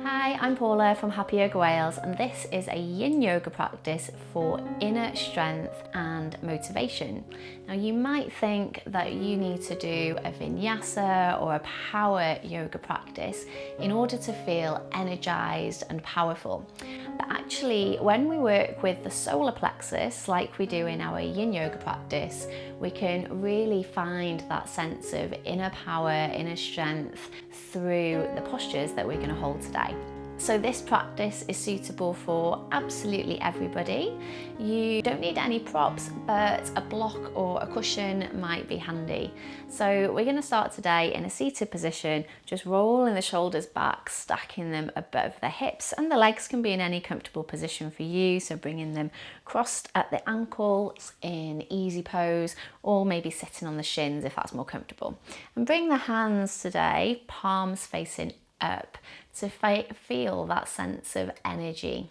Hi, I'm Paula from Happy Yoga Wales, and this is a Yin Yoga practice for inner strength and motivation. Now, you might think that you need to do a vinyasa or a power yoga practice in order to feel energized and powerful. But actually, when we work with the solar plexus, like we do in our Yin Yoga practice, we can really find that sense of inner power, inner strength through the postures that we're going to hold today. So this practice is suitable for absolutely everybody. You don't need any props, but a block or a cushion might be handy. So we're going to start today in a seated position, just rolling the shoulders back, stacking them above the hips, and the legs can be in any comfortable position for you. So bringing them crossed at the ankles in easy pose, or maybe sitting on the shins if that's more comfortable. And bring the hands today, palms facing up, to feel that sense of energy.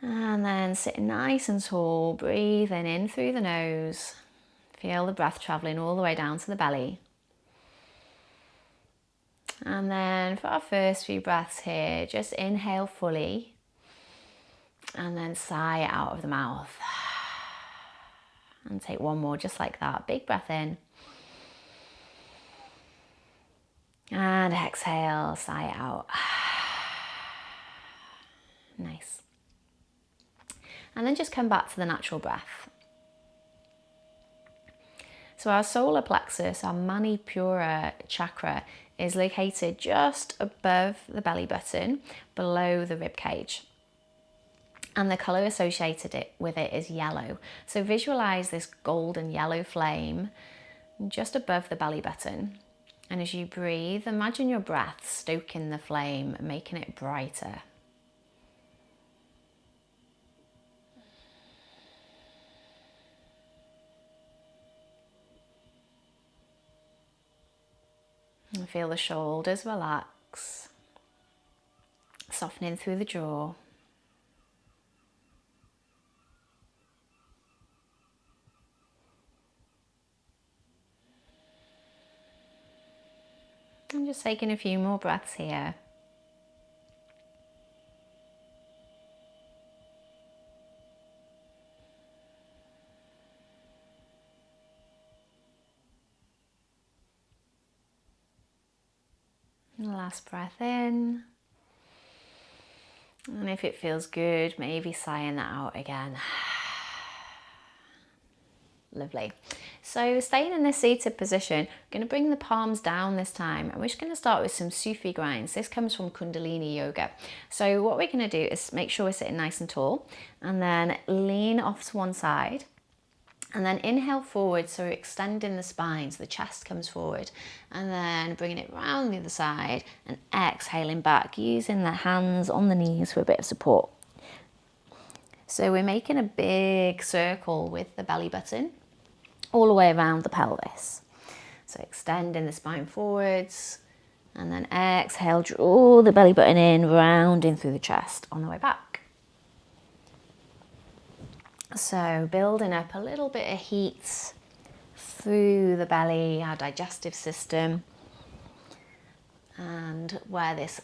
And then sitting nice and tall, breathing in through the nose. Feel the breath traveling all the way down to the belly. And then for our first few breaths here, just inhale fully and then sigh out of the mouth. And take one more just like that. Big breath in. And exhale, sigh out. Nice. And then just come back to the natural breath. So our solar plexus, our Manipura chakra, is located just above the belly button, below the rib cage. And the colour associated with it is yellow. So visualise this golden yellow flame just above the belly button. And as you breathe, imagine your breath stoking the flame, making it brighter. And feel the shoulders relax, softening through the jaw. And just taking a few more breaths here. And last breath in. And if it feels good, maybe sighing that out again. Lovely. So staying in this seated position, I'm going to bring the palms down this time, and we're just going to start with some Sufi Grinds. This comes from Kundalini Yoga. So what we're going to do is make sure we're sitting nice and tall, and then lean off to one side, and then inhale forward, so extending the spine, so the chest comes forward, and then bringing it round the other side, and exhaling back, using the hands on the knees for a bit of support. So we're making a big circle with the belly button all the way around the pelvis. So extending the spine forwards, and then exhale, draw the belly button in, rounding through the chest on the way back. So building up a little bit of heat through the belly, our digestive system, and where this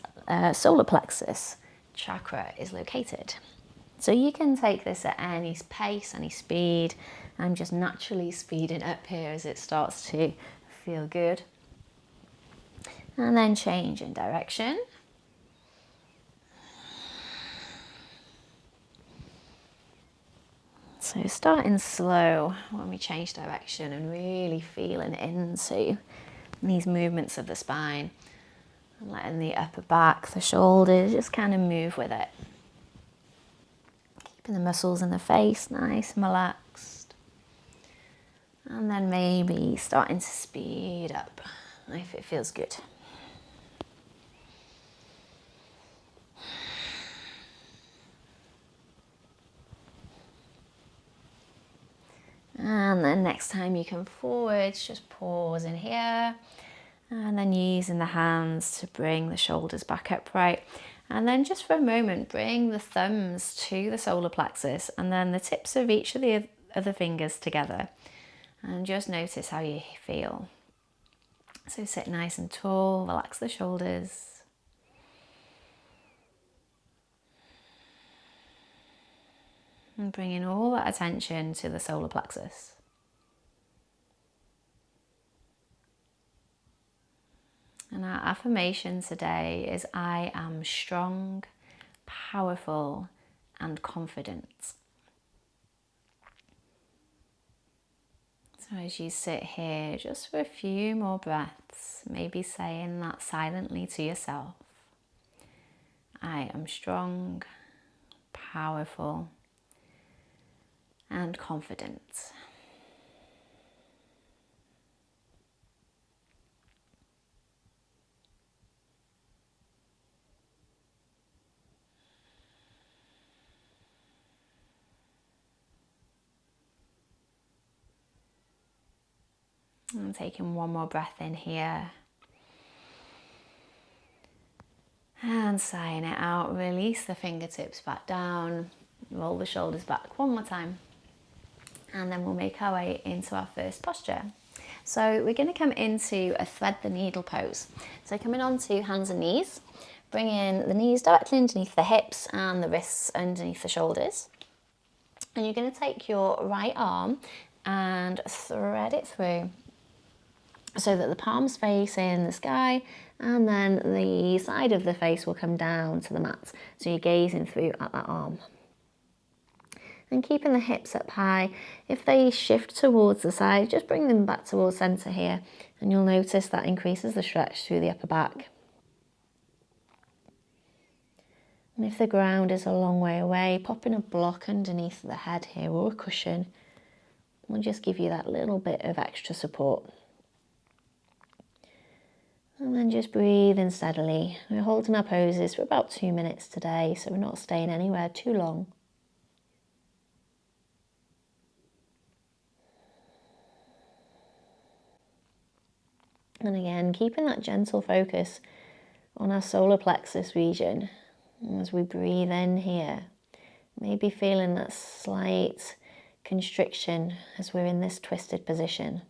solar plexus chakra is located. So you can take this at any pace, any speed. I'm just naturally speeding up here as it starts to feel good. And then change in direction. So starting slow when we change direction and really feeling into these movements of the spine. And letting the upper back, the shoulders, just kind of move with it. Keeping the muscles in the face nice and relaxed. And then maybe starting to speed up if it feels good. And then next time you come forwards, just pause in here. And then using the hands to bring the shoulders back upright. And then just for a moment, bring the thumbs to the solar plexus and then the tips of each of the other fingers together. And just notice how you feel. So sit nice and tall, relax the shoulders. And bringing all that attention to the solar plexus. And our affirmation today is, I am strong, powerful, and confident. So as you sit here, just for a few more breaths, maybe saying that silently to yourself. I am strong, powerful, and confident. And taking one more breath in here. And sighing it out, release the fingertips back down, roll the shoulders back one more time. And then we'll make our way into our first posture. So we're going to come into a thread the needle pose. So coming onto hands and knees, bringing the knees directly underneath the hips and the wrists underneath the shoulders. And you're going to take your right arm and thread it through so that the palms face in the sky, and then the side of the face will come down to the mat. So you're gazing through at that arm. And keeping the hips up high. If they shift towards the side, just bring them back towards centre here, and you'll notice that increases the stretch through the upper back. And if the ground is a long way away, popping a block underneath the head here or a cushion will just give you that little bit of extra support. And then just breathe in steadily. We're holding our poses for about 2 minutes today, so we're not staying anywhere too long. And again, keeping that gentle focus on our solar plexus region. And as we breathe in here, maybe feeling that slight constriction as we're in this twisted position.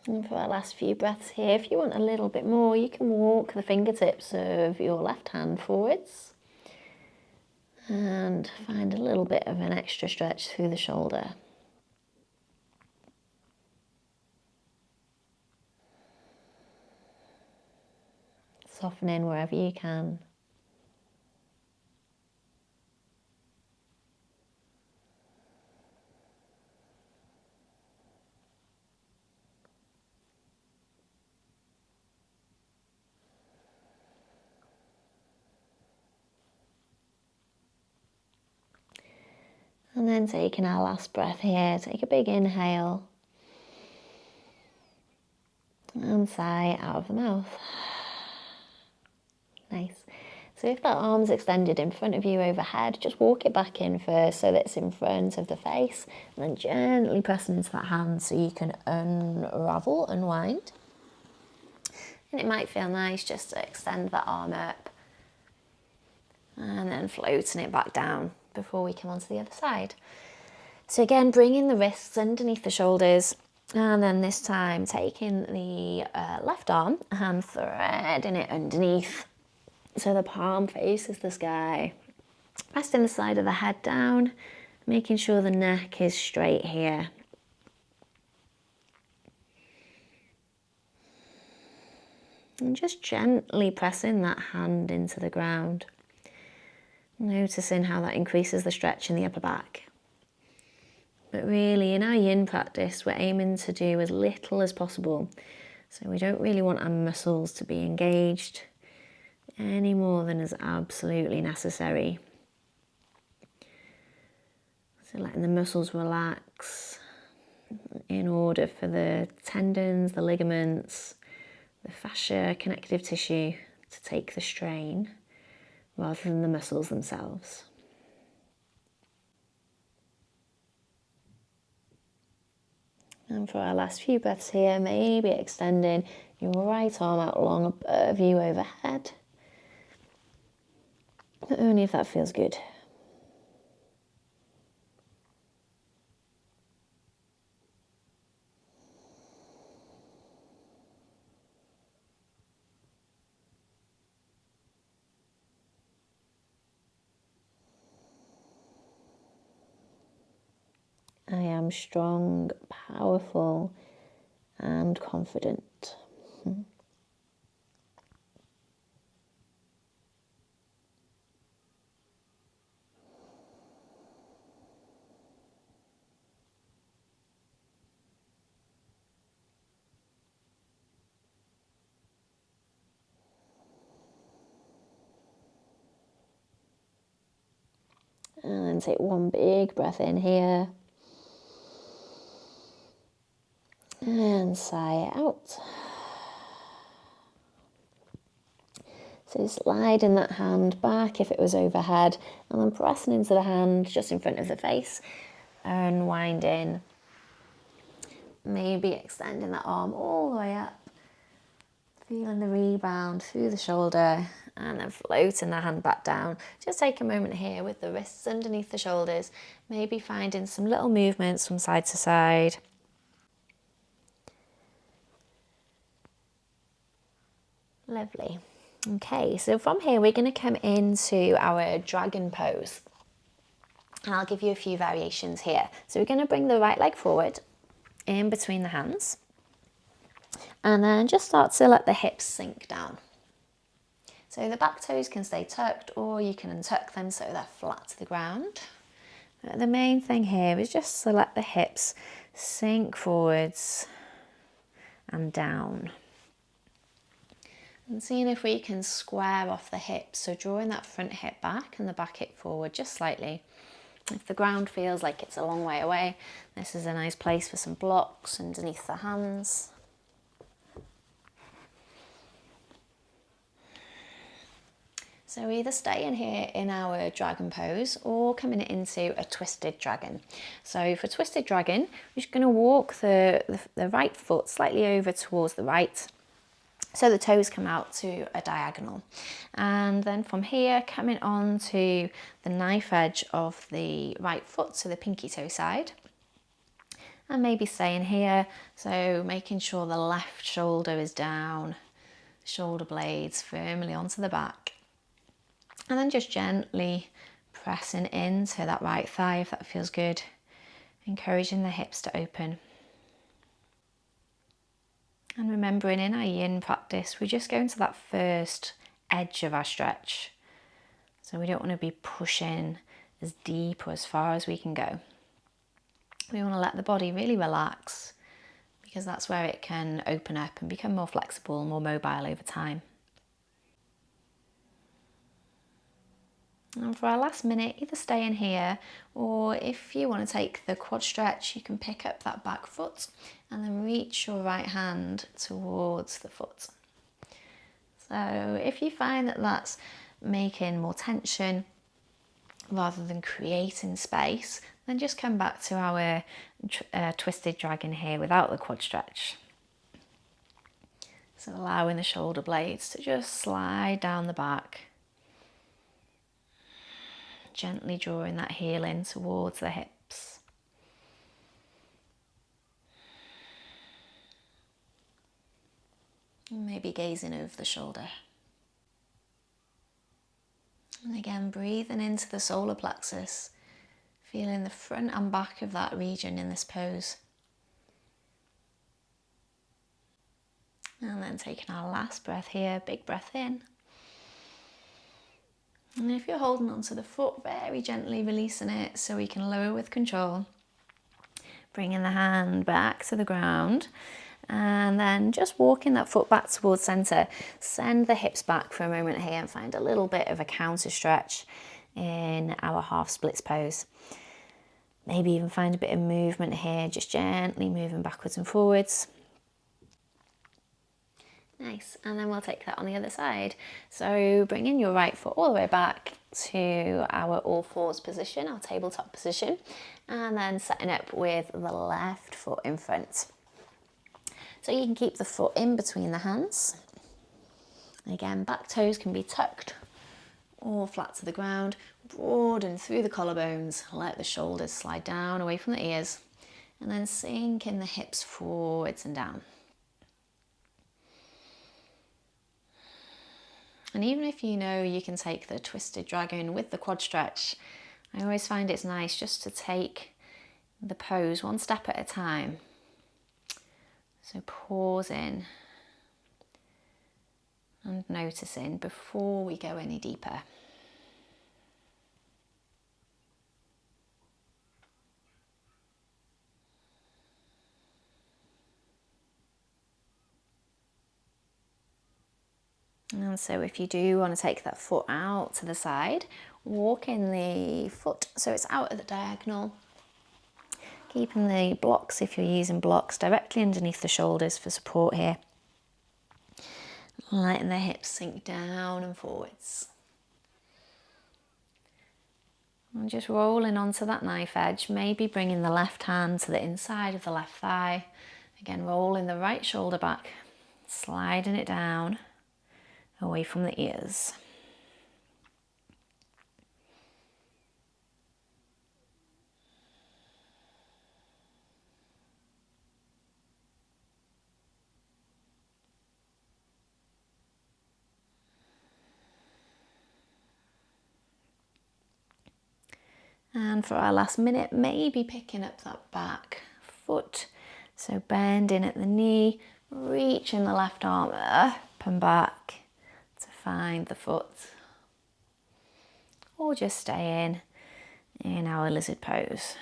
And for our last few breaths here, if you want a little bit more, you can walk the fingertips of your left hand forwards and find a little bit of an extra stretch through the shoulder. Softening wherever you can. And then taking our last breath here, take a big inhale and sigh out of the mouth. Nice. So if that arm's extended in front of you overhead, just walk it back in first so that it's in front of the face, and then gently pressing into that hand so you can unravel, unwind. And it might feel nice just to extend that arm up and then floating it back down before we come onto the other side. So again, bringing the wrists underneath the shoulders, and then this time taking the left arm and threading it underneath so the palm faces the sky. Resting the side of the head down, making sure the neck is straight here. And just gently pressing that hand into the ground. Noticing how that increases the stretch in the upper back. But really, in our yin practice, we're aiming to do as little as possible. So we don't really want our muscles to be engaged any more than is absolutely necessary. So letting the muscles relax in order for the tendons, the ligaments, the fascia, connective tissue to take the strain rather than the muscles themselves. And for our last few breaths here, maybe extending your right arm out long above you overhead. But only if that feels good. I am strong, powerful, and confident. And then take one big breath in here. And sigh out. So sliding that hand back if it was overhead, and then pressing into the hand just in front of the face, unwinding. Maybe extending that arm all the way up, feeling the rebound through the shoulder, and then floating the hand back down. Just take a moment here with the wrists underneath the shoulders, maybe finding some little movements from side to side. Lovely. Okay, so from here we're going to come into our dragon pose. And I'll give you a few variations here. So we're going to bring the right leg forward in between the hands. And then just start to let the hips sink down. So the back toes can stay tucked, or you can untuck them so they're flat to the ground. But the main thing here is just to let the hips sink forwards and down. And seeing if we can square off the hips, so drawing that front hip back and the back hip forward just slightly. If the ground feels like it's a long way away, this is a nice place for some blocks underneath the hands. So either staying here in our dragon pose or coming into a twisted dragon. So for twisted dragon, we're just going to walk the right foot slightly over towards the right, so the toes come out to a diagonal. And then from here, coming on to the knife edge of the right foot, so the pinky toe side. And maybe staying here, so making sure the left shoulder is down, shoulder blades firmly onto the back. And then just gently pressing into that right thigh if that feels good, encouraging the hips to open. And remembering in our yin practice, we just go into that first edge of our stretch. So we don't want to be pushing as deep or as far as we can go. We want to let the body really relax, because that's where it can open up and become more flexible, more mobile over time. And for our last minute, either stay in here, or if you want to take the quad stretch, you can pick up that back foot and then reach your right hand towards the foot. So if you find that that's making more tension rather than creating space, then just come back to our twisted dragon here without the quad stretch. So allowing the shoulder blades to just slide down the back, gently drawing that heel in towards the hips. And maybe gazing over the shoulder. And again, breathing into the solar plexus, feeling the front and back of that region in this pose. And then taking our last breath here, big breath in. And if you're holding onto the foot, very gently releasing it so we can lower with control. Bringing the hand back to the ground, and then just walking that foot back towards center. Send the hips back for a moment here and find a little bit of a counter stretch in our half splits pose. Maybe even find a bit of movement here, just gently moving backwards and forwards. Nice, and then we'll take that on the other side. So bringing your right foot all the way back to our all fours position, our tabletop position, and then setting up with the left foot in front. So you can keep the foot in between the hands. Again, back toes can be tucked or flat to the ground. Broaden through the collarbones, let the shoulders slide down away from the ears, and then sink in the hips forwards and down. And even if you know you can take the twisted dragon with the quad stretch, I always find it's nice just to take the pose one step at a time. So pausing and noticing before we go any deeper. And so if you do want to take that foot out to the side, walking the foot so it's out at the diagonal, keeping the blocks, if you're using blocks, directly underneath the shoulders for support here. Letting the hips sink down and forwards. And just rolling onto that knife edge, maybe bringing the left hand to the inside of the left thigh. Again, rolling the right shoulder back, sliding it down, away from the ears. And for our last minute, maybe picking up that back foot. So bending at the knee, reaching the left arm up and back to find the foot. Or just staying in our lizard pose.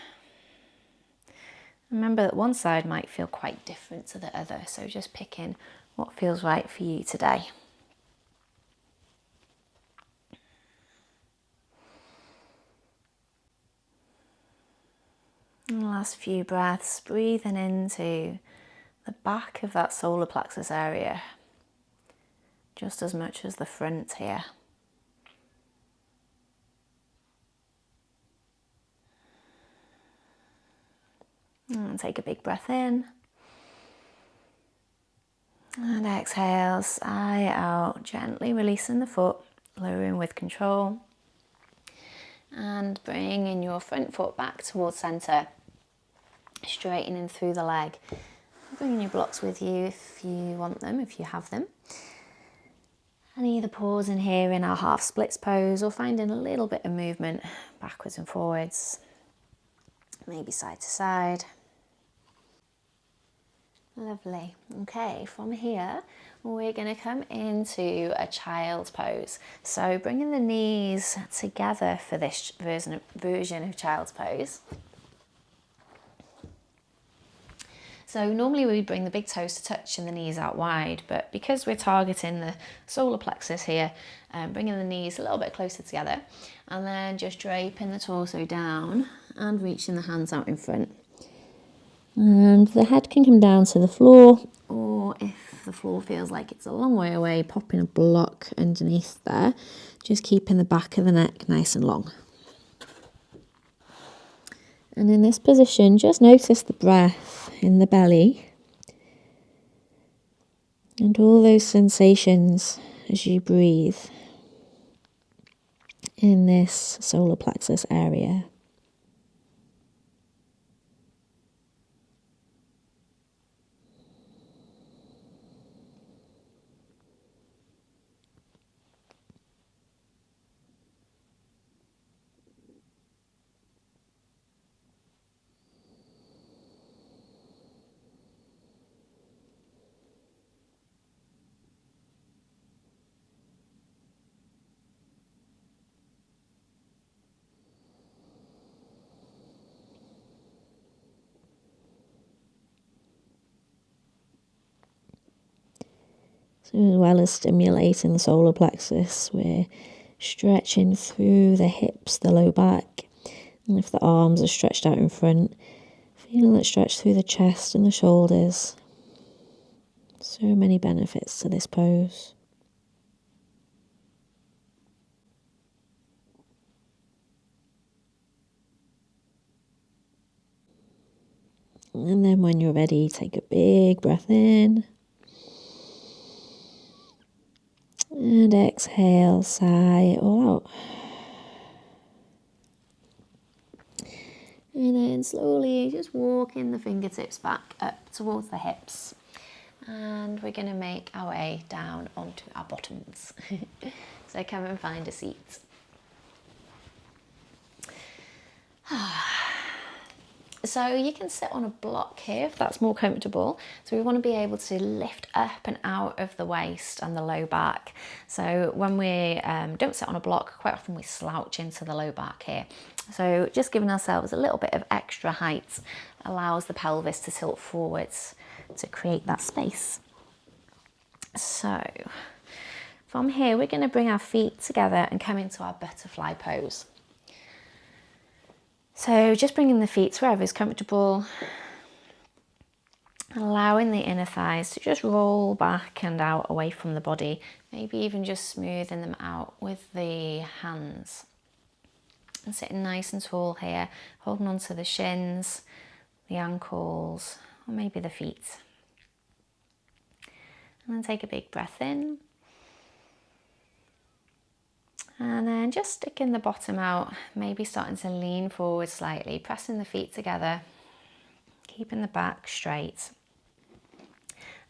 Remember that one side might feel quite different to the other, so just picking what feels right for you today. And last few breaths, breathing into the back of that solar plexus area, just as much as the front here. And take a big breath in. And exhale, sigh out, gently releasing the foot, lowering with control. And bringing your front foot back towards centre, straightening through the leg. Bringing your blocks with you if you want them, if you have them. And either pausing here in our half splits pose or finding a little bit of movement backwards and forwards, maybe side to side. Lovely. Okay, from here we're going to come into a child's pose. So bringing the knees together for this version of child's pose. So normally we bring the big toes to touch and the knees out wide, but because we're targeting the solar plexus here, bringing the knees a little bit closer together and then just draping the torso down and reaching the hands out in front. And the head can come down to the floor, or if the floor feels like it's a long way away, popping a block underneath there, just keeping the back of the neck nice and long. And in this position, just notice the breath in the belly and all those sensations as you breathe in this solar plexus area. So as well as stimulating the solar plexus, we're stretching through the hips, the low back. And if the arms are stretched out in front, feeling that stretch through the chest and the shoulders. So many benefits to this pose. And then when you're ready, take a big breath in. And exhale, sigh it all out. And then slowly just walking the fingertips back up towards the hips. And we're going to make our way down onto our bottoms. So come and find a seat. So you can sit on a block here if that's more comfortable. So we want to be able to lift up and out of the waist and the low back. So when we don't sit on a block, quite often we slouch into the low back here. So just giving ourselves a little bit of extra height allows the pelvis to tilt forwards to create that space. So from here, we're going to bring our feet together and come into our butterfly pose. So just bringing the feet to wherever is comfortable, allowing the inner thighs to just roll back and out away from the body, maybe even just smoothing them out with the hands. And sitting nice and tall here, holding on to the shins, the ankles, or maybe the feet. And then take a big breath in. And then just sticking the bottom out, maybe starting to lean forward slightly, pressing the feet together, keeping the back straight.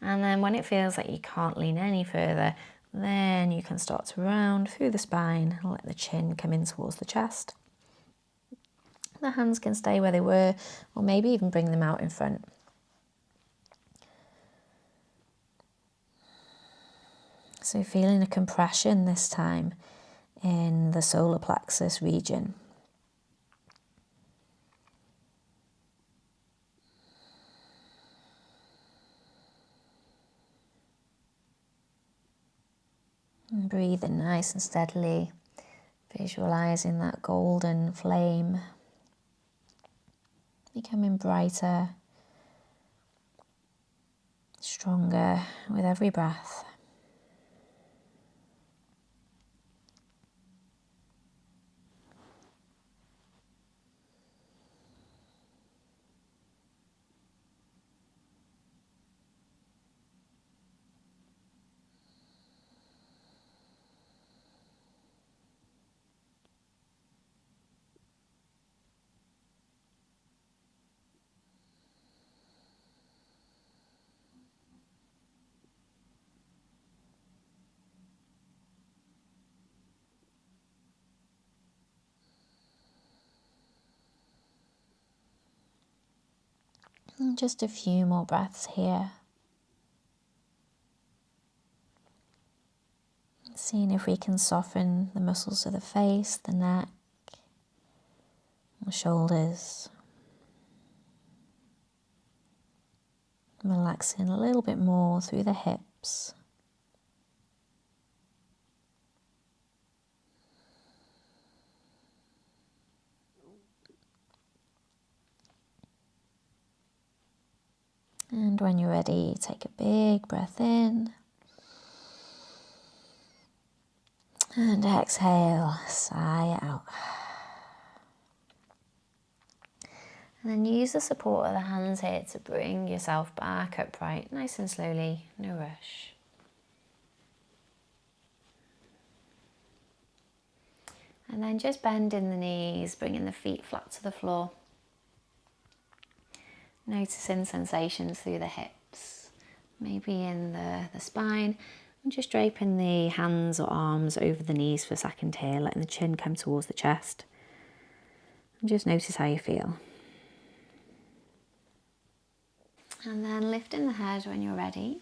And then when it feels like you can't lean any further, then you can start to round through the spine and let the chin come in towards the chest. The hands can stay where they were, or maybe even bring them out in front. So feeling a compression this time in the solar plexus region. And breathing nice and steadily, visualizing that golden flame becoming brighter, stronger with every breath. And just a few more breaths here. Seeing if we can soften the muscles of the face, the neck, the shoulders. Relaxing a little bit more through the hips. And when you're ready, take a big breath in. And exhale, sigh out. And then use the support of the hands here to bring yourself back upright, nice and slowly, no rush. And then just bending the knees, bringing the feet flat to the floor. Noticing sensations through the hips, maybe in the spine. And just draping the hands or arms over the knees for a second here, letting the chin come towards the chest. And just notice how you feel. And then lifting the head when you're ready.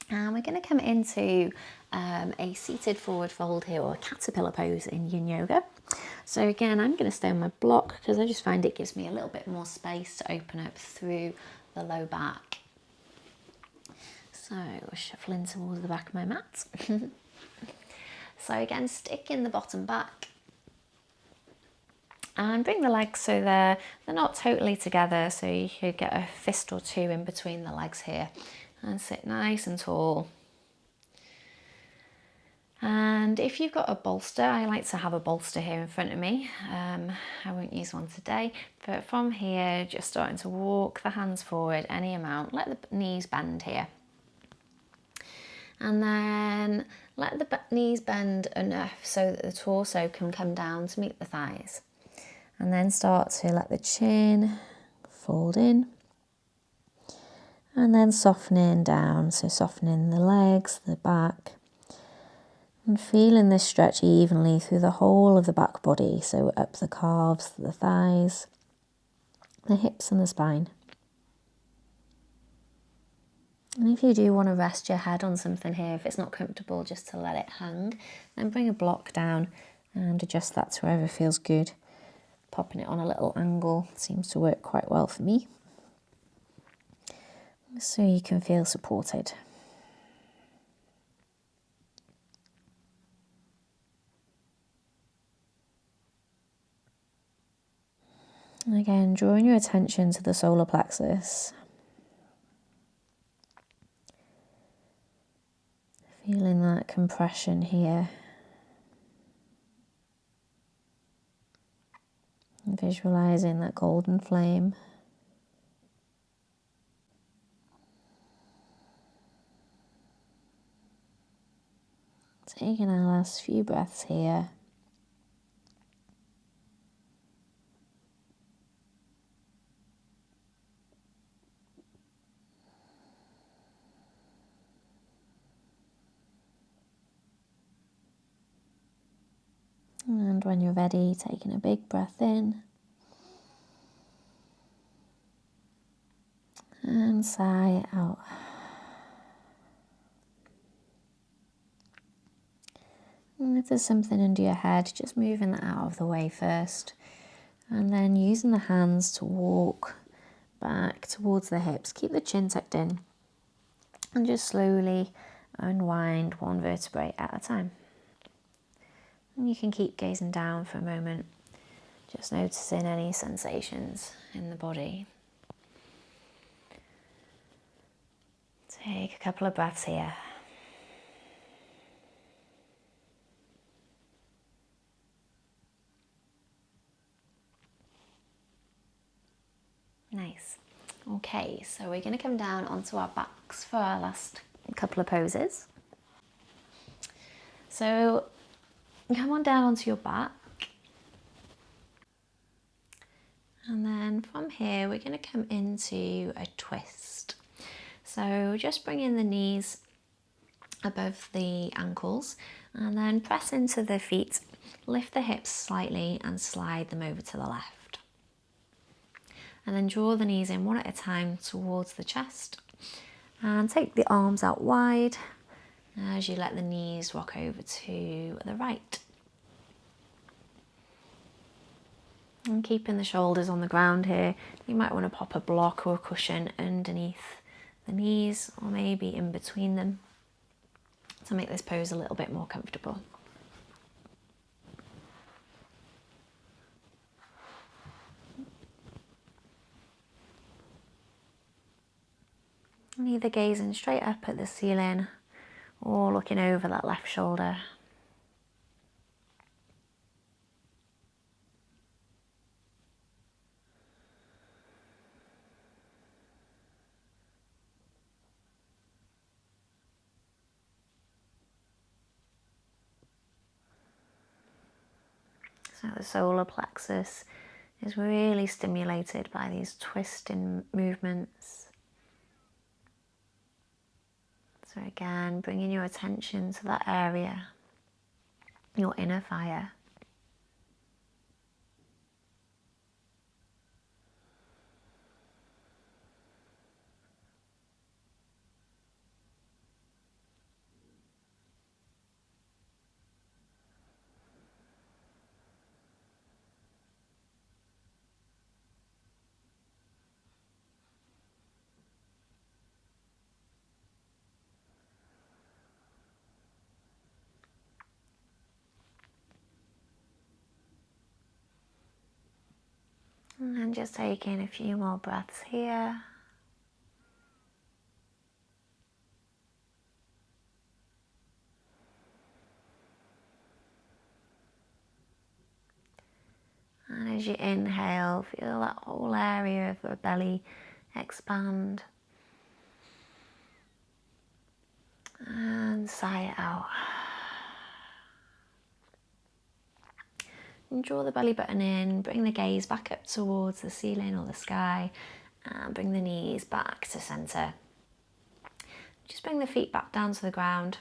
And we're going to come into a seated forward fold here, or a caterpillar pose in Yin Yoga. So again, I'm going to stay on my block because I just find it gives me a little bit more space to open up through the low back. So we're shuffling towards the back of my mat. So again, sticking the bottom back. And bring the legs so they're not totally together, so you could get a fist or two in between the legs here. And sit nice and tall. And if you've got a bolster, I like to have a bolster here in front of me. I won't use one today, but from here, just starting to walk the hands forward any amount. Let the knees bend here. And then let the knees bend enough so that the torso can come down to meet the thighs. And then start to let the chin fold in. And then softening down, so softening the legs, the back. And feeling this stretch evenly through the whole of the back body, so up the calves, the thighs, the hips and the spine. And if you do want to rest your head on something here, if it's not comfortable, just to let it hang, then bring a block down and adjust that to wherever feels good. Popping it on a little angle seems to work quite well for me, so you can feel supported. And again, drawing your attention to the solar plexus. Feeling that compression here. And visualizing that golden flame. Taking our last few breaths here. And when you're ready, taking a big breath in. And sigh out. And if there's something under your head, just moving that out of the way first. And then using the hands to walk back towards the hips. Keep the chin tucked in. And just slowly unwind one vertebrae at a time. And you can keep gazing down for a moment, just noticing any sensations in the body. Take a couple of breaths here. Nice. Okay, so we're going to come down onto our backs for our last couple of poses. So come on down onto your back. And then from here, we're going to come into a twist. So just bring in the knees above the ankles and then press into the feet, lift the hips slightly and slide them over to the left. And then draw the knees in one at a time towards the chest and take the arms out wide as you let the knees rock over to the right. And keeping the shoulders on the ground here, you might want to pop a block or a cushion underneath the knees or maybe in between them to make this pose a little bit more comfortable. And either gazing straight up at the ceiling or looking over that left shoulder. So the solar plexus is really stimulated by these twisting movements. So again, bringing your attention to that area, your inner fire. And then just taking a few more breaths here. And as you inhale, feel that whole area of the belly expand. And sigh it out. And draw the belly button in, bring the gaze back up towards the ceiling or the sky, and bring the knees back to centre. Just bring the feet back down to the ground,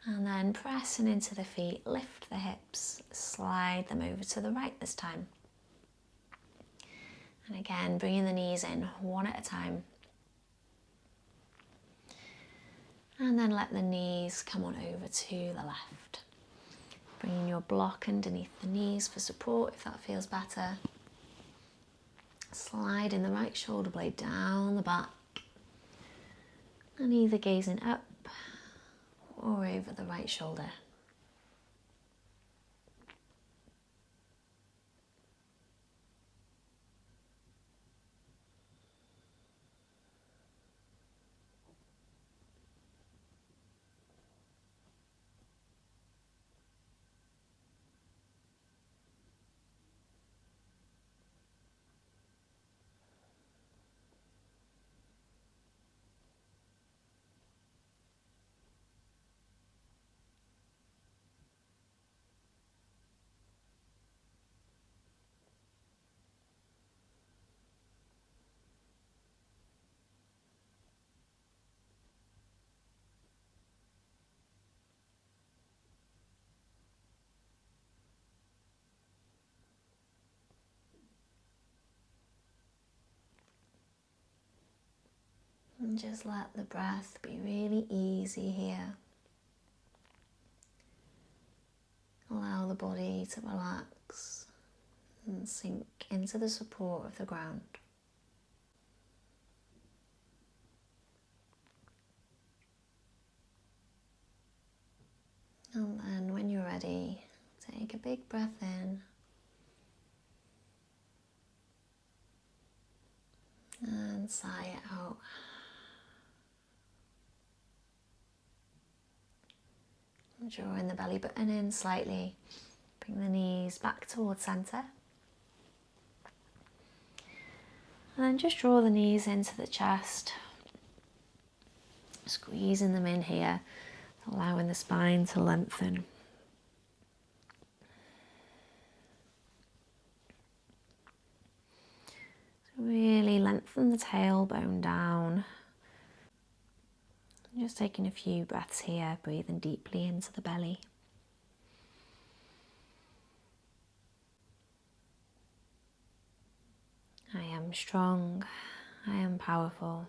and then pressing into the feet, lift the hips, slide them over to the right this time. And again, bringing the knees in one at a time. And then let the knees come on over to the left. Bringing your block underneath the knees for support if that feels better. Sliding the right shoulder blade down the back. And either gazing up or over the right shoulder. And just let the breath be really easy here. Allow the body to relax and sink into the support of the ground. And then when you're ready, take a big breath in. And sigh it out. Drawing the belly button in slightly. Bring the knees back towards centre. And then just draw the knees into the chest. Squeezing them in here, allowing the spine to lengthen. So really lengthen the tailbone down. Just taking a few breaths here, breathing deeply into the belly. I am strong, I am powerful,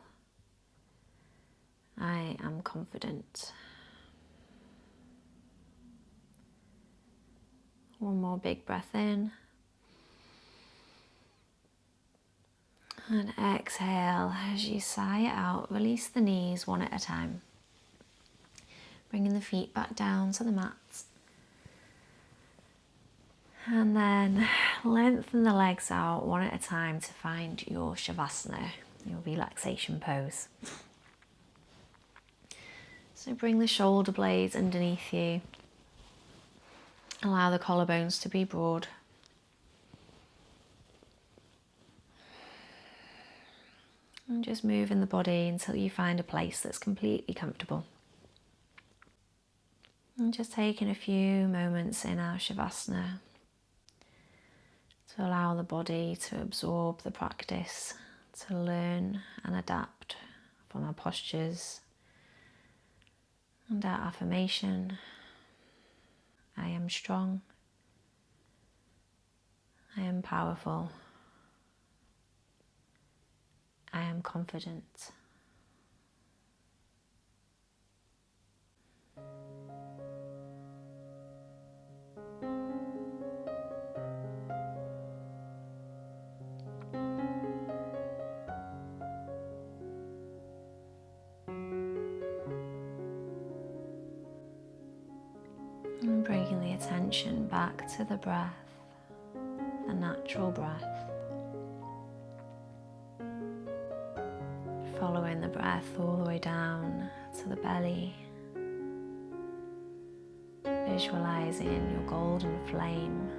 I am confident. One more big breath in. And exhale as you sigh it out, release the knees one at a time. Bringing the feet back down to the mat. And then lengthen the legs out one at a time to find your Shavasana, your relaxation pose. So bring the shoulder blades underneath you. Allow the collarbones to be broad. And just move in the body until you find a place that's completely comfortable. And just taking a few moments in our Shavasana to allow the body to absorb the practice, to learn and adapt from our postures and our affirmation. I am strong. I am powerful. I am confident. And bringing the attention back to the breath, the natural breath. Following the breath all the way down to the belly. Visualizing your golden flame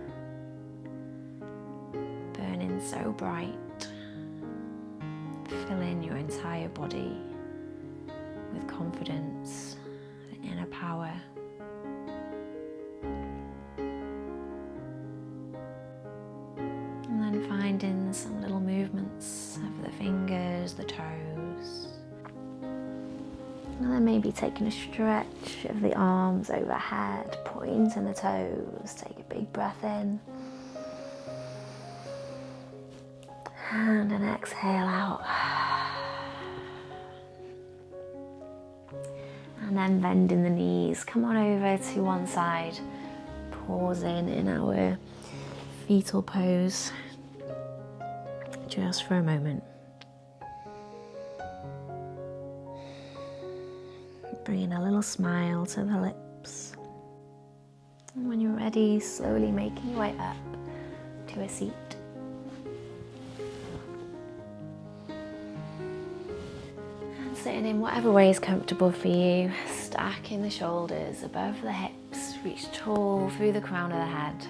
burning so bright, filling your entire body with confidence and inner power. And then finding some little movements of the fingers, the toes. And then maybe taking a stretch of the arms overhead, pointing the toes. Take a big breath in. And an exhale out. And then bending the knees, come on over to one side, pausing in our fetal pose just for a moment. Bringing a little smile to the lips. And when you're ready, slowly making your way up to a seat. And sitting in whatever way is comfortable for you, stacking the shoulders above the hips, reach tall through the crown of the head.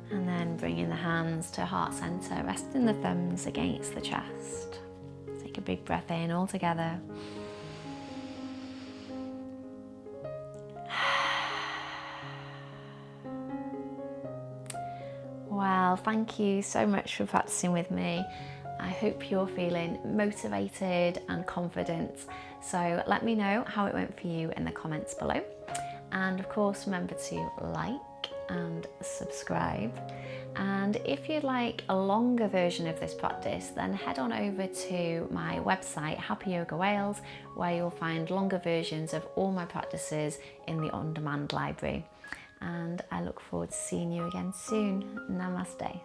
And then bringing the hands to heart center, resting the thumbs against the chest. Take a big breath in all together. Well, thank you so much for practicing with me. I hope you're feeling motivated and confident. So let me know how it went for you in the comments below. And of course, remember to like and subscribe. And if you'd like a longer version of this practice, then head on over to my website, Happy Yoga Wales, where you'll find longer versions of all my practices in the on-demand library. And I look forward to seeing you again soon. Namaste.